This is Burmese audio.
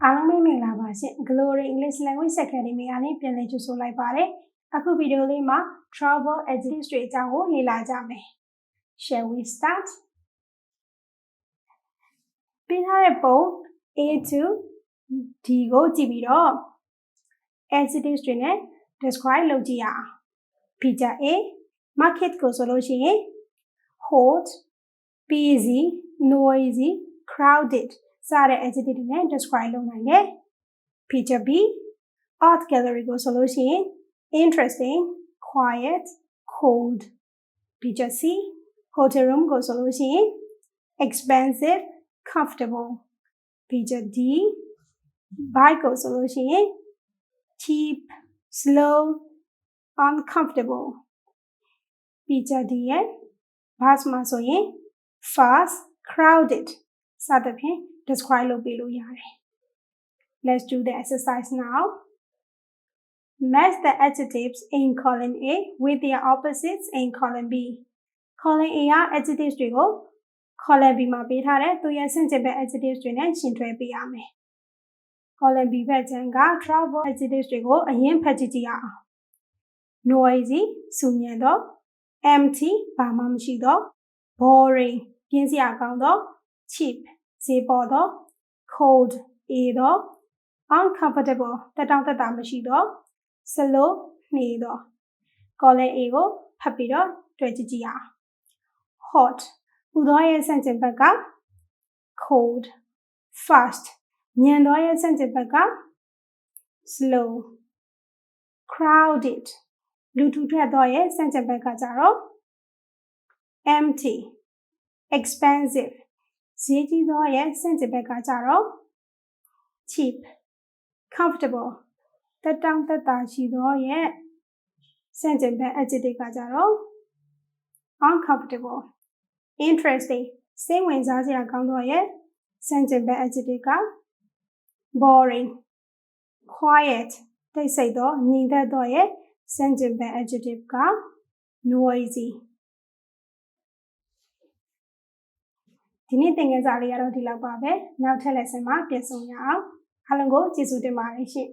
အားလုံးပဲမင်္ဂလာပါရှင် Glory English Language Academy ကနေပြန်လည်ကြိုဆိုလိုက်ပါတယ်အခုဗီဒီယိုလေးမှာ travel adjectives တွေအကြောင်းကိုလေ့လာကြမယ် Shall we start ပေးထားတဲ့ပုံ A to D ကိုကြည့်ပြီးတော့ adjectives တွေနဲ့ describe လုပ်ကြည့်ရအောင် Picture A market ကိုဆိုလို့ရှိရင် hot busy noisy crowded စတဲ့ adjective တွေနဲ့ describe လုပ်နိုင်တယ် Picture B art gallery ကိုဆိုလို့ရှိရင် interesting quiet cold Picture C hotel room ကိုဆိုလို့ရှိရင် expensive comfortable Picture D bike ကိုဆိုလို့ရှိရင် cheap slow uncomfortable Picture D ရဲ့ bus မှာဆိုရင် fast crowded စသဖြင့် describe လုပ်ပေးလို့ရတယ် Let's do the exercise now. Match the adjectives in column A with their opposites in column B. Column A က adjectives တွေကို column B မှာပေးထားတဲ့သူရဲ့ဆင့်ကျင်ဘက် adjectives တွေနဲ့ရှင်တွဲပေးရမယ် Column B ဘက်ကျန်က travel adjectives တွေကိုအရင်ဖတ်ကြည့်ကြရအောင် Noisy ဆူညံသော Empty ဘာမှမရှိသော Boring ပြင်းစရာကောင်းသော Cheap ဈေးပေါသော Cold အေးသော Uncomfortable တက်တောင့်တက်တာမရှိသော Slow နှေးသော Column A ကိုဖတ်ပြီးတော့တွေ့ကြည့်ကြရအောင် Hot ပူသောရဲ့ဆန့်ကျင်ဘက်က Cold Fast မြန်သောရဲ့ဆန့်ကျင်ဘက်က Slow Crowded လူထူထပ်သောရဲ့ဆန့်ကျင်ဘက်ကကြတော့ Empty Expensive ဈေးကြီးသောရဲ့ဆန့်ကျင်ဘက်ကကြတော့ Cheap Comfortable တက်တောင့်တက်တာရှိသောရဲ့ဆန့်ကျင်ဘက် adjective ကကြတော့ Uncomfortable Interesting စိတ်ဝင်စားစရာကောင်းသောရဲ့ဆန့်ကျင်ဘက် adjective က Boring Quiet တိတ်ဆိတ်သောငြိမ်သက်သောရဲ့ဆန့်ကျင်ဘက် adjective က Noisy ဒီနေ့သင်ခန်းစာလေးကတော့ဒီလောက်ပါပဲနောက်ထပ် lesson မှာပြန်ဆုံရအောင်အားလုံးကိုကျေးဇူးတင်ပါတယ်ရှင်